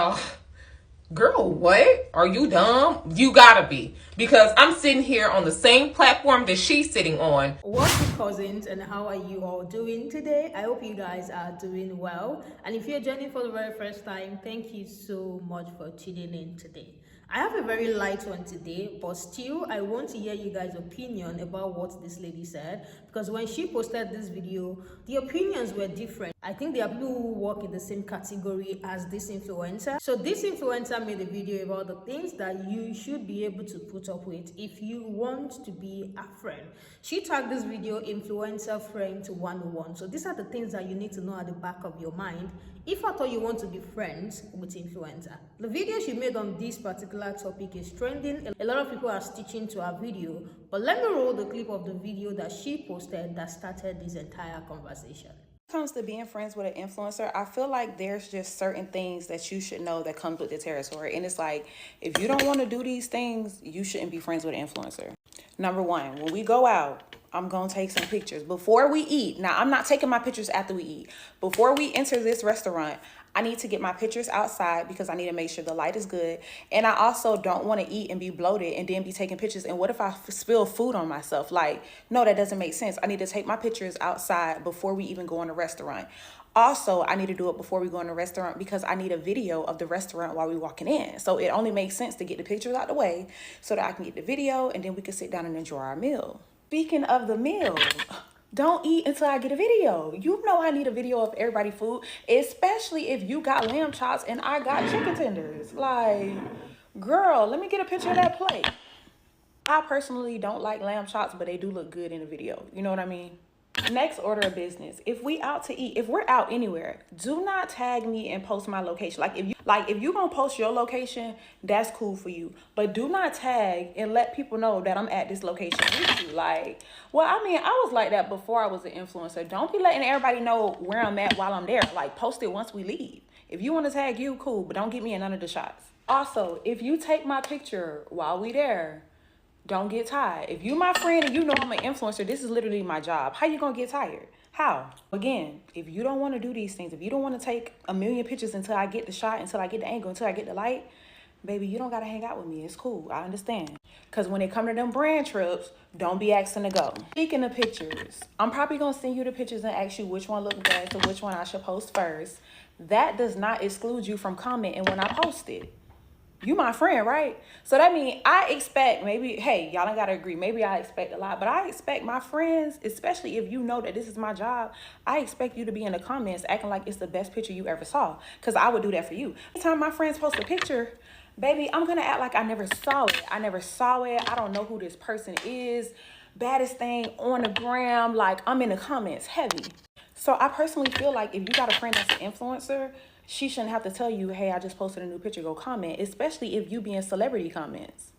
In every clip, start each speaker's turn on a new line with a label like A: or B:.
A: y'all, girl, what? Are you dumb? You gotta be. Because I'm sitting here on the same platform that she's sitting on.
B: What's up, cousins, and how are you all doing today? I hope you guys are doing well. And if you're joining for the very first time, thank you so much for tuning in today. I have a very light one today, but still, I want to hear you guys' opinion about what this lady said, because when she posted this video, the opinions were different. I think there are people who work in the same category as this influencer. So this influencer made a video about the things that you should be able to put up with if you want to be a friend. She tagged this video influencer friend 101. So these are the things that you need to know at the back of your mind if at all you want to be friends with influencer. The video she made on this particular topic is trending. A lot of people are stitching to her video, but let me roll the clip of the video that she posted that started this entire conversation.
C: When it comes to being friends with an influencer, I feel like there's just certain things that you should know that comes with the territory. And it's like, if you don't want to do these things, you shouldn't be friends with an influencer. Number one, when we go out, I'm going to take some pictures before we eat. Now, I'm not taking my pictures after we eat. Before we enter this restaurant, I need to get my pictures outside because I need to make sure the light is good. And I also don't want to eat and be bloated and then be taking pictures. And what if I spill food on myself? Like, no, that doesn't make sense. I need to take my pictures outside before we even go in a restaurant. Also, I need to do it before we go in a restaurant because I need a video of the restaurant while we're walking in. So it only makes sense to get the pictures out the way so that I can get the video and then we can sit down and enjoy our meal. Speaking of the meal, don't eat until I get a video. You know I need a video of everybody's food, especially if you got lamb chops and I got chicken tenders. Like, girl, let me get a picture of that plate. I personally don't like lamb chops, but they do look good in the video. You know what I mean? Next order of business. If we out to eat, if we're out anywhere, do not tag me and post my location. If you gonna post your location, that's cool for you. But do not tag and let people know that I'm at this location with you. Like, well, I mean, I was like that before I was an influencer. Don't be letting everybody know where I'm at while I'm there. Like, post it once we leave. If you want to tag you, cool, but don't get me in none of the shots. Also, if you take my picture while we there, don't get tired. If you my friend and you know I'm an influencer, this is literally my job. How you gonna get tired? How? Again, if you don't want to do these things, if you don't want to take a million pictures until I get the shot, until I get the angle, until I get the light, baby, you don't gotta hang out with me. It's cool. I understand. Because when it come to them brand trips, don't be asking to go. Speaking of pictures, I'm probably gonna send you the pictures and ask you which one look best or which one I should post first. That does not exclude you from commenting when I post it. You my friend, right? So that means I expect maybe, hey, y'all don't gotta agree. Maybe I expect a lot, but I expect my friends, especially if you know that this is my job, I expect you to be in the comments acting like it's the best picture you ever saw. Because I would do that for you. Every time my friends post a picture, baby, I'm gonna act like I never saw it. I never saw it. I don't know who this person is. Baddest thing on the gram. Like, I'm in the comments heavy. So I personally feel like if you got a friend that's an influencer, she shouldn't have to tell you, hey, I just posted a new picture, go comment, especially if you be in celebrity comments.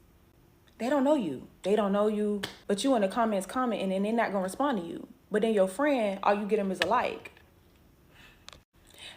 C: They don't know you. They don't know you, but you in the comments commenting and they're not going to respond to you. But then your friend, all you get them is a like.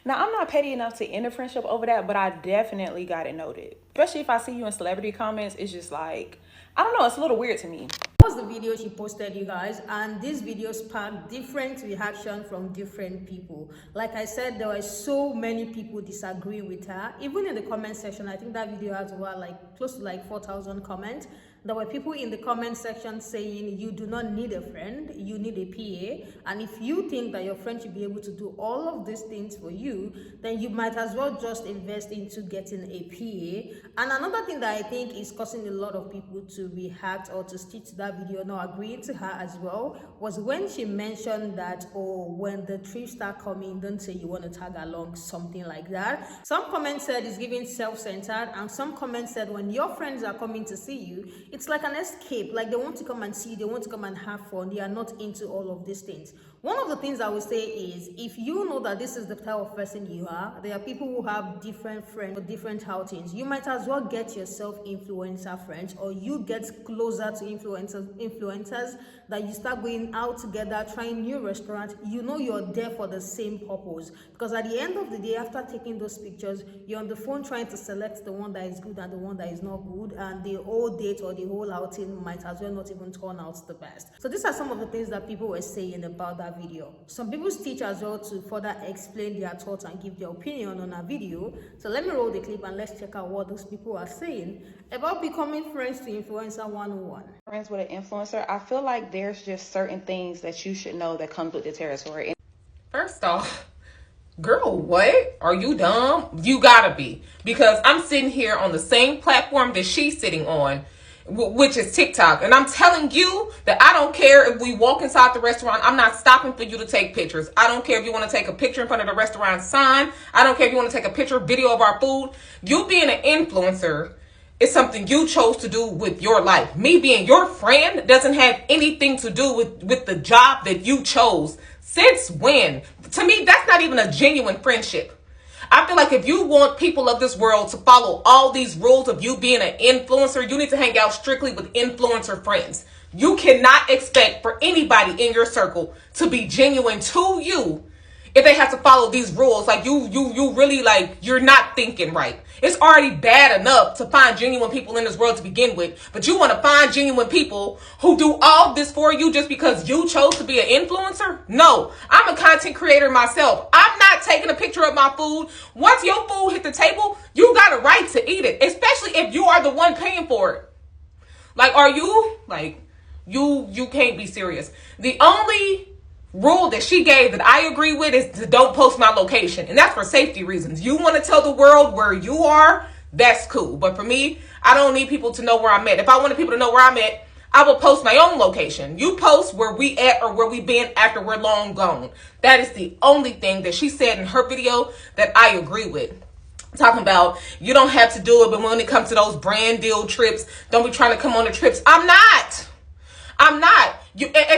C: Now, I'm not petty enough to end a friendship over that, but I definitely got it noted. Especially if I see you in celebrity comments, it's just like, I don't know, it's a little weird to me.
B: Was the video she posted, you guys, and this video sparked different reaction from different people. Like I said, there were so many people disagreeing with her. Even in the comment section, I think that video has over like close to like 4,000 comments. There were people in the comment section saying you do not need a friend, you need a PA, and if you think that your friend should be able to do all of these things for you, then you might as well just invest into getting a PA. And another thing that I think is causing a lot of people to react or to stick to that video, now agreeing to her as well, was when she mentioned that, oh, when the trips start coming, don't say you want to tag along, something like that. Some comments said it's giving self-centered, and some comments said when your friends are coming to see you, it's like an escape, like they want to come and see, they want to come and have fun, they are not into all of these things. One of the things I would say is, if you know that this is the type of person you are, there are people who have different friends for different outings. You might as well get yourself influencer friends, or you get closer to influencers that you start going out together, trying new restaurants. You know you're there for the same purpose, because at the end of the day, after taking those pictures, you're on the phone trying to select the one that is good and the one that is not good, and the whole date or the whole outing might as well not even turn out the best. So these are some of the things that people were saying about that our video. Some people teach as well to further explain their thoughts and give their opinion on our video. So let me roll the clip and let's check out what those people are saying about becoming friends to influencer 101.
C: Friends with an influencer, I feel like there's just certain things that you should know that comes with the territory.
A: First off, girl, what? Are you dumb? You gotta be. Because I'm sitting here on the same platform that she's sitting on, which is TikTok. And I'm telling you that I don't care if we walk inside the restaurant. I'm not stopping for you to take pictures. I don't care if you want to take a picture in front of the restaurant sign. I don't care if you want to take a picture, video of our food. You being an influencer is something you chose to do with your life. Me being your friend doesn't have anything to do with the job that you chose. Since when? To me, that's not even a genuine friendship. I feel like if you want people of this world to follow all these rules of you being an influencer, you need to hang out strictly with influencer friends. You cannot expect for anybody in your circle to be genuine to you if they have to follow these rules. Like you really, like, you're not thinking right. It's already bad enough to find genuine people in this world to begin with, but you want to find genuine people who do all this for you just because you chose to be an influencer? No, I'm a content creator myself. I'm not taking a picture of my food. Once your food hit the table, you got a right to eat it, especially if you are the one paying for it. Like, are you, like, you can't be serious. The only rule that she gave that I agree with is to don't post my location. And that's for safety reasons. You want to tell the world where you are, that's cool. But for me, I don't need people to know where I'm at. If I wanted people to know where I'm at, I will post my own location. You post where we at or where we been after we're long gone. That is the only thing that she said in her video that I agree with. Talking about you don't have to do it, but when it comes to those brand deal trips, don't be trying to come on the trips. I'm not. And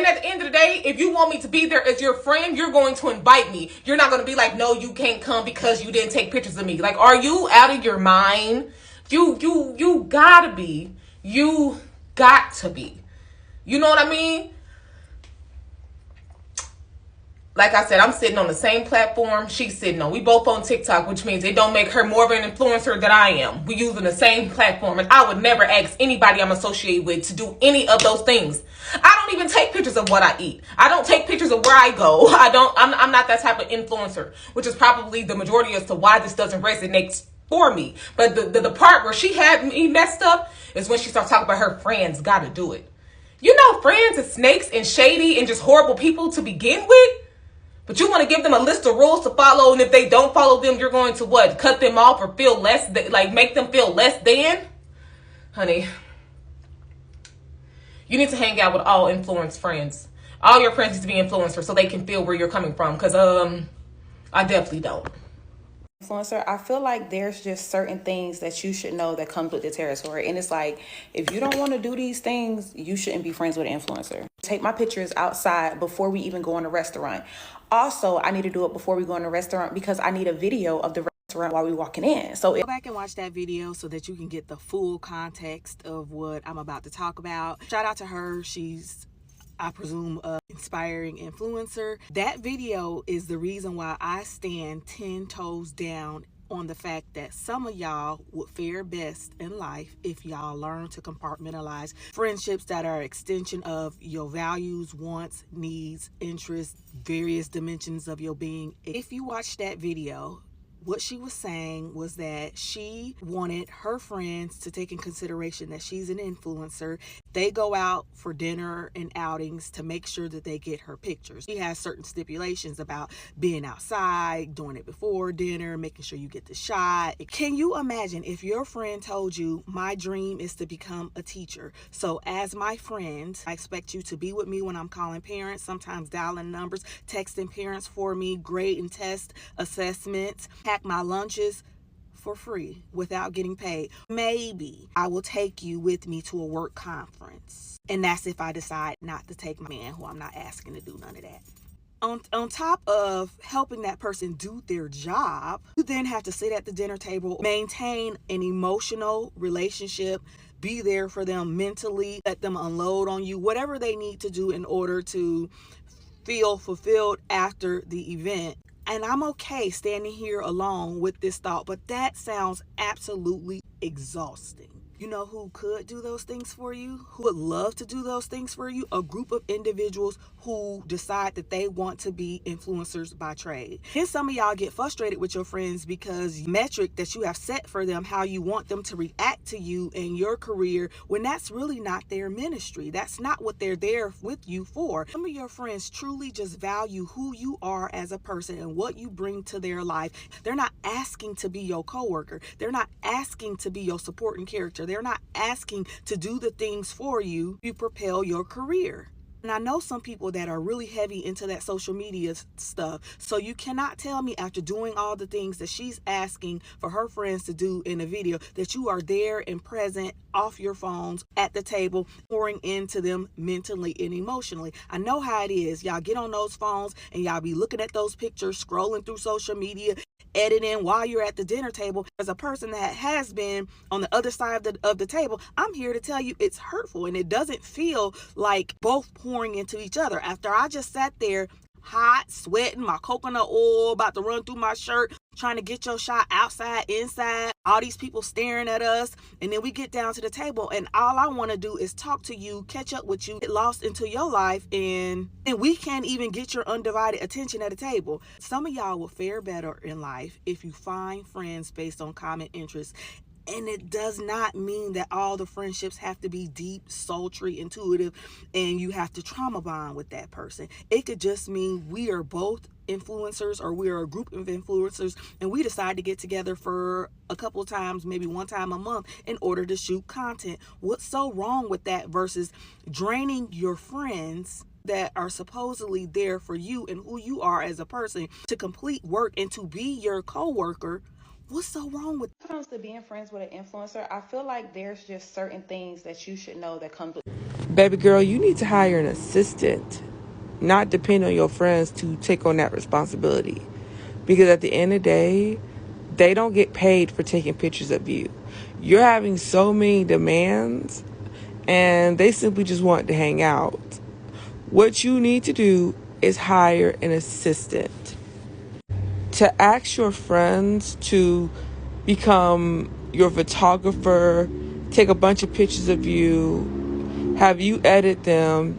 A: at the end of the day, if you want me to be there as your friend, you're going to invite me. You're not going to be like, no, you can't come because you didn't take pictures of me. Like, are you out of your mind? You gotta be. You got to be. You know what I mean? Like I said, I'm sitting on the same platform she's sitting on. We both on TikTok, which means it don't make her more of an influencer than I am. We using the same platform, and I would never ask anybody I'm associated with to do any of those things. I don't even take pictures of what I eat. I don't take pictures of where I go. I'm not that type of influencer, which is probably the majority as to why this doesn't resonate for me. But the part where she had me messed up is when she starts talking about her friends gotta do it. You know, friends are snakes and shady and just horrible people to begin with. But you want to give them a list of rules to follow, and if they don't follow them, you're going to what? Cut them off or feel less, like make them feel less than? Honey, you need to hang out with all influence friends. All your friends need to be influencers so they can feel where you're coming from, because I definitely don't.
C: Influencer, I feel like there's just certain things that you should know that comes with the territory. And it's like, if you don't want to do these things, you shouldn't be friends with an influencer. Take my pictures outside before we even go in a restaurant. Also, I need to do it before we go in a restaurant because I need a video of the restaurant while we're walking in. So
D: go back and watch that video so that you can get the full context of what I'm about to talk about. Shout out to her. She's, I presume, an inspiring influencer. That video is the reason why I stand 10 toes down on the fact that some of y'all would fare best in life if y'all learn to compartmentalize friendships that are extension of your values, wants, needs, interests, various dimensions of your being. If you watch that video, what she was saying was that she wanted her friends to take in consideration that she's an influencer. They go out for dinner and outings to make sure that they get her pictures. She has certain stipulations about being outside, doing it before dinner, making sure you get the shot. Can you imagine if your friend told you, my dream is to become a teacher, so as my friend, I expect you to be with me when I'm calling parents, sometimes dialing numbers, texting parents for me, grade and test assessments, pack my lunches for free without getting paid. Maybe I will take you with me to a work conference. And that's if I decide not to take my man who I'm not asking to do none of that. On top of helping that person do their job, you then have to sit at the dinner table, maintain an emotional relationship, be there for them mentally, let them unload on you, whatever they need to do in order to feel fulfilled after the event. And I'm okay standing here alone with this thought, but that sounds absolutely exhausting. You know who could do those things for you? Who would love to do those things for you? A group of individuals who decide that they want to be influencers by trade. Then some of y'all get frustrated with your friends because metric that you have set for them, how you want them to react to you in your career, when that's really not their ministry. That's not what they're there with you for. Some of your friends truly just value who you are as a person and what you bring to their life. They're not asking to be your coworker. They're not asking to be your supporting character. They're not asking to do the things for you to propel your career. And I know some people that are really heavy into that social media stuff. So you cannot tell me after doing all the things that she's asking for her friends to do in a video that you are there and present off your phones at the table, pouring into them mentally and emotionally. I know how it is. Y'all get on those phones and y'all be looking at those pictures, scrolling through social media, editing while you're at the dinner table. As a person that has been on the other side of the table, I'm here to tell you it's hurtful, and it doesn't feel like both pouring into each other. After I just sat there hot, sweating, my coconut oil about to run through my shirt, trying to get your shot outside, inside, all these people staring at us, and then we get down to the table and all I want to do is talk to you, catch up with you, get lost into your life, and we can't even get your undivided attention at a table. Some of y'all will fare better in life if you find friends based on common interests. And it does not mean that all the friendships have to be deep, sultry, intuitive, and you have to trauma bond with that person. It could just mean we are both influencers, or we are a group of influencers, and we decide to get together for a couple of times, maybe one time a month, in order to shoot content. What's so wrong with that versus draining your friends that are supposedly there for you and who you are as a person to complete work and to be your co-worker? What's so wrong with
C: When it comes to being friends with an influencer, I feel like there's just certain things that you should know that comes with.
E: Baby girl, you need to hire an assistant, not depend on your friends to take on that responsibility. Because at the end of the day, they don't get paid for taking pictures of you. You're having so many demands, and they simply just want to hang out. What you need to do is hire an assistant. To ask your friends to become your photographer, take a bunch of pictures of you, have you edit them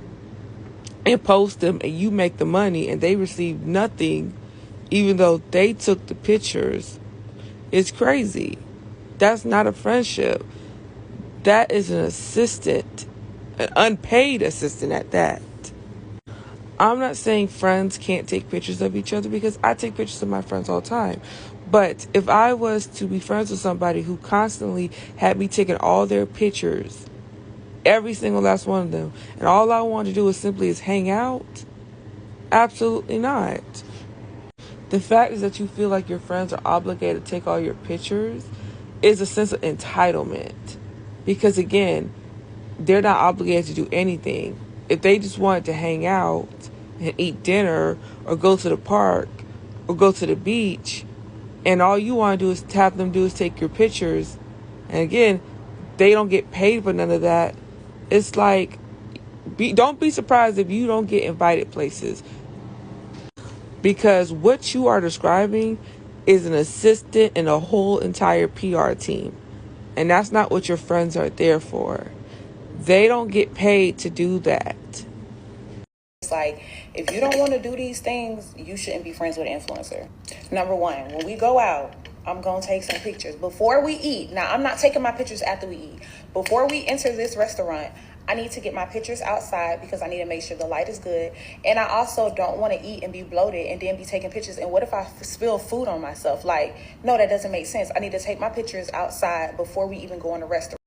E: and post them, and you make the money and they receive nothing even though they took the pictures, it's crazy. That's not a friendship. That is an assistant, an unpaid assistant at that. I'm not saying friends can't take pictures of each other, because I take pictures of my friends all the time. But if I was to be friends with somebody who constantly had me taking all their pictures, every single last one of them, and all I want to do is hang out, absolutely not. The fact is that you feel like your friends are obligated to take all your pictures is a sense of entitlement. Because again, they're not obligated to do anything. If they just wanted to hang out and eat dinner or go to the park or go to the beach, and all you want to do is have them do is take your pictures, and again, they don't get paid for none of that, it's like, don't be surprised if you don't get invited places. Because what you are describing is an assistant and a whole entire PR team. And that's not what your friends are there for. They don't get paid to do that.
C: It's like, if you don't want to do these things, you shouldn't be friends with an influencer. Number one, when we go out, I'm going to take some pictures before we eat. Now, I'm not taking my pictures after we eat. Before we enter this restaurant, I need to get my pictures outside because I need to make sure the light is good. And I also don't want to eat and be bloated and then be taking pictures. And what if I spill food on myself? Like, no, that doesn't make sense. I need to take my pictures outside before we even go in the restaurant.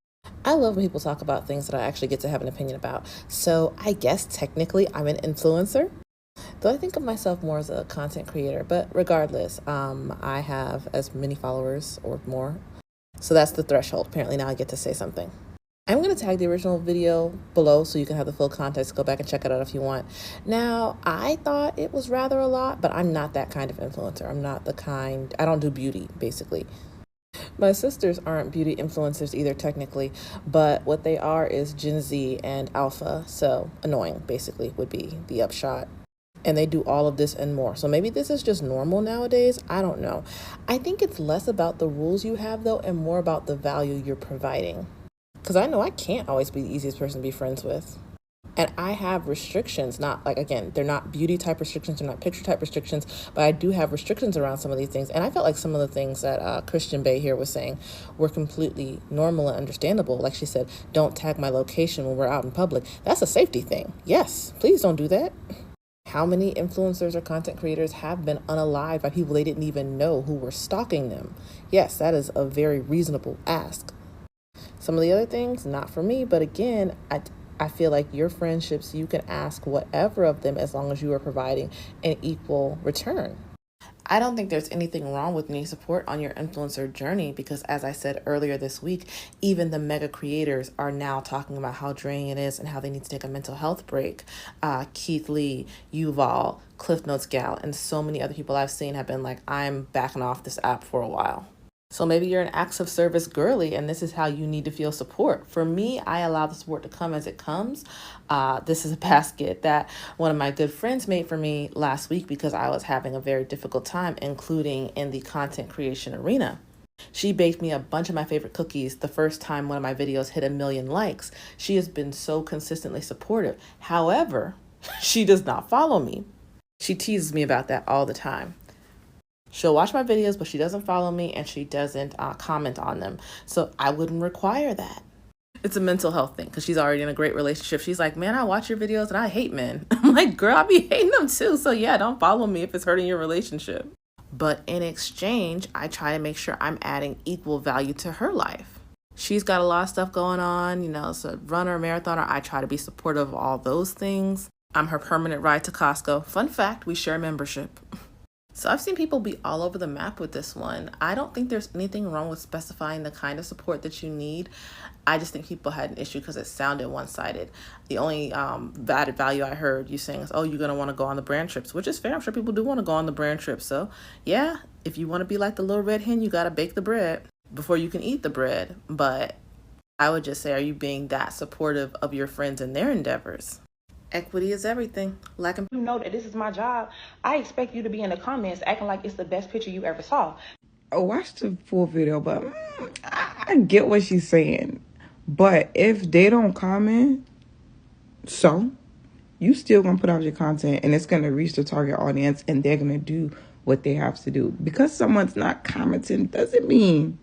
F: I love when people talk about things that I actually get to have an opinion about. So I guess technically I'm an influencer, though I think of myself more as a content creator. But regardless, I have as many followers or more. So that's the threshold. Apparently now I get to say something. I'm going to tag the original video below so you can have the full context. Go back and check it out if you want. Now, I thought it was rather a lot, but I'm not that kind of influencer. I'm not the kind, I don't do beauty, basically. My sisters aren't beauty influencers either, technically, but what they are is Gen Z and Alpha, so annoying, basically, would be the upshot. And they do all of this and more. So maybe this is just normal nowadays. I don't know. I think it's less about the rules you have, though, and more about the value you're providing. because I know I can't always be the easiest person to be friends with. And I have restrictions, not like, again, they're not beauty type restrictions, they're not picture type restrictions, but I do have restrictions around some of these things. And I felt like some of the things that Christian Bay here was saying were completely normal and understandable. Like she said, don't tag my location when we're out in public. That's a safety thing. Yes, please don't do that. How many influencers or content creators have been unalived by people they didn't even know who were stalking them? Yes, that is a very reasonable ask. Some of the other things, not for me, but again, I feel like your friendships, you can ask whatever of them as long as you are providing an equal return. I don't think there's anything wrong with needing support on your influencer journey because, as I said earlier this week, even the mega creators are now talking about how draining it is and how they need to take a mental health break. Keith Lee, Yuval, Cliff Notes Gal, and so many other people I've seen have been like, I'm backing off this app for a while. So maybe you're an acts of service girly and this is how you need to feel support. For me, I allow the support to come as it comes. This is a basket that one of my good friends made for me last week because I was having a very difficult time, including in the content creation arena. She baked me a bunch of my favorite cookies the first time one of my videos hit 1 million likes. She has been so consistently supportive. However, she does not follow me. She teases me about that all the time. She'll watch my videos, but she doesn't follow me and she doesn't comment on them. So I wouldn't require that. It's a mental health thing because she's already in a great relationship. She's like, man, I watch your videos and I hate men. I'm like, girl, I be hating them too. So yeah, don't follow me if it's hurting your relationship. But in exchange, I try to make sure I'm adding equal value to her life. She's got a lot of stuff going on, so runner, marathoner. I try to be supportive of all those things. I'm her permanent ride to Costco. Fun fact, we share a membership. So I've seen people be all over the map with this one. I don't think there's anything wrong with specifying the kind of support that you need. I just think people had an issue because it sounded one-sided. The only added value I heard you saying is, oh, you're going to want to go on the brand trips, which is fair. I'm sure people do want to go on the brand trips. So yeah, if you want to be like the little red hen, you got to bake the bread before you can eat the bread. But I would just say, are you being that supportive of your friends and their endeavors? Equity is everything.
C: You know that this is my job. I expect you to be in the comments acting like it's the best picture you ever saw.
E: I watched the full video, but I get what she's saying. But if they don't comment, so you still gonna put out your content and it's gonna reach the target audience and they're gonna do what they have to do. Because someone's not commenting doesn't mean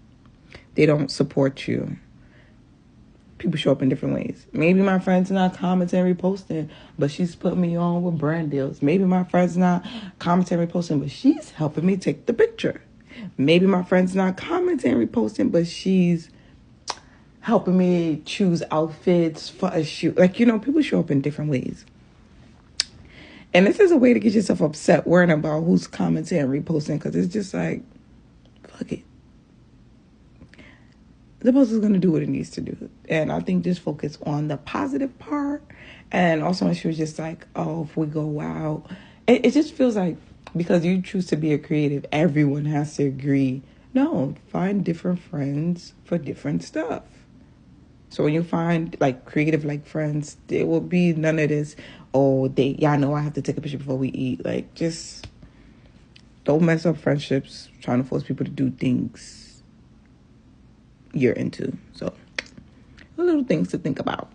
E: they don't support you. People show up in different ways. Maybe my friend's not commenting, reposting, but she's putting me on with brand deals. Maybe my friend's not commenting, reposting, but she's helping me take the picture. Maybe my friend's not commenting, reposting, but she's helping me choose outfits for a shoot. People show up in different ways. And this is a way to get yourself upset worrying about who's commenting and reposting, because it's just like, fuck it. The post is going to do what it needs to do. And I think just focus on the positive part. And also, she was just like, oh, if we go out. It just feels like because you choose to be a creative, everyone has to agree. No, find different friends for different stuff. So when you find creative friends, there will be none of this, oh, I know I have to take a picture before we eat. Just don't mess up friendships trying to force people to do things you're into. So little things to think about.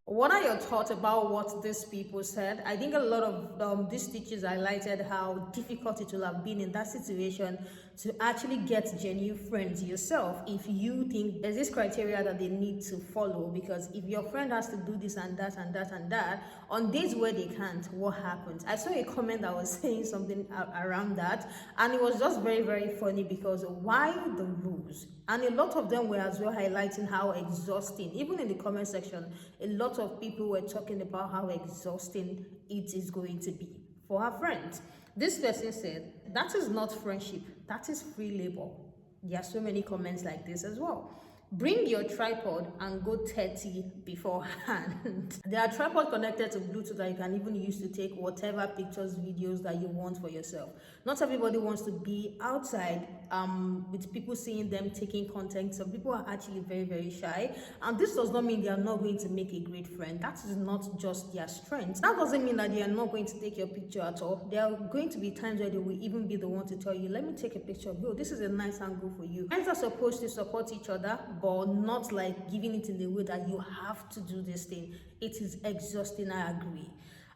B: What are your thoughts about what these people said? I think a lot of these teachers highlighted how difficult it will have been in that situation to actually get genuine friends yourself if you think there's this criteria that they need to follow. Because if your friend has to do this and that and that and that, on days where they can't, what happens? I saw a comment that was saying something around that, and it was just very, very funny because why the rules? And a lot of them were as well highlighting how exhausting, even in the comment section, a lot of people were talking about how exhausting it is going to be for our friends. This person said, that is not friendship, that is free labor. There are so many comments like this as well. Bring your tripod and go 30 beforehand. There are tripods connected to Bluetooth that you can even use to take whatever pictures, videos that you want for yourself. Not everybody wants to be outside with people seeing them taking content. Some people are actually very, very shy. And this does not mean they are not going to make a great friend. That is not just their strength. That doesn't mean that they are not going to take your picture at all. There are going to be times where they will even be the one to tell you, let me take a picture. Bro, this is a nice angle for you. Friends are supposed to support each other, but not like giving it in the way that you have to do this thing. It is exhausting, I agree.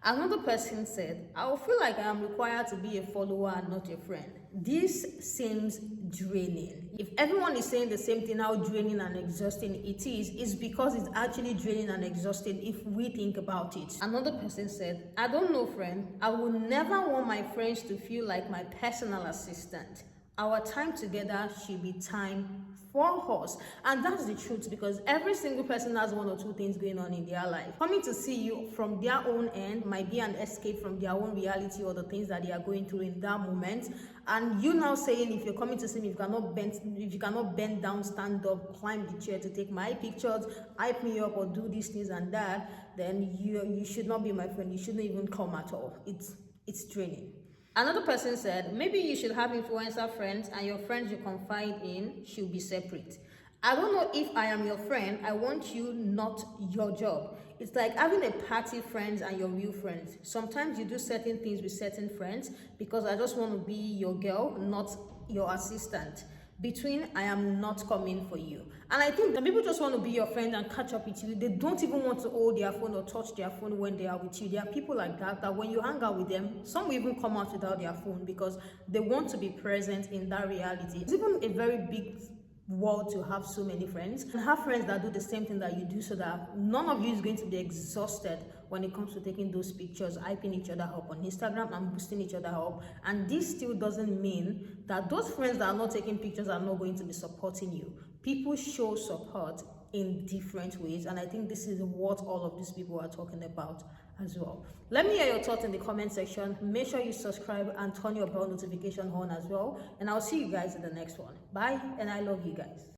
B: Another person said, I will feel like I am required to be a follower and not a friend. This seems draining. If everyone is saying the same thing, how draining and exhausting it is because it's actually draining and exhausting if we think about it. Another person said, I don't know, friend. I would never want my friends to feel like my personal assistant. Our time together should be time for us. And that's the truth, because every single person has one or two things going on in their life. Coming to see you from their own end might be an escape from their own reality or the things that they are going through in that moment. And you now saying, if you're coming to see me, if you cannot bend down, stand up, climb the chair to take my pictures, hype me up or do these things and that, then you should not be my friend. You shouldn't even come at all. It's draining. Another person said, maybe you should have influencer friends and your friends you confide in should be separate. I don't know if I am your friend. I want you, not your job. It's like having a party friends and your real friends. Sometimes you do certain things with certain friends because I just want to be your girl, not your assistant. Between, I am not coming for you. And I think that people just want to be your friend and catch up with you. They don't even want to hold their phone or touch their phone when they are with you. There are people like that when you hang out with them, some will even come out without their phone because they want to be present in that reality. It's even a very big world to have so many friends and have friends that do the same thing that you do, so that none of you is going to be exhausted when it comes to taking those pictures, hyping each other up on Instagram and boosting each other up. And this still doesn't mean that those friends that are not taking pictures are not going to be supporting you. People show support in different ways, and I think this is what all of these people are talking about as well. Let me hear your thoughts in the comment section. Make sure you subscribe and turn your bell notification on as well, and I'll see you guys in the next one. Bye, and I love you guys.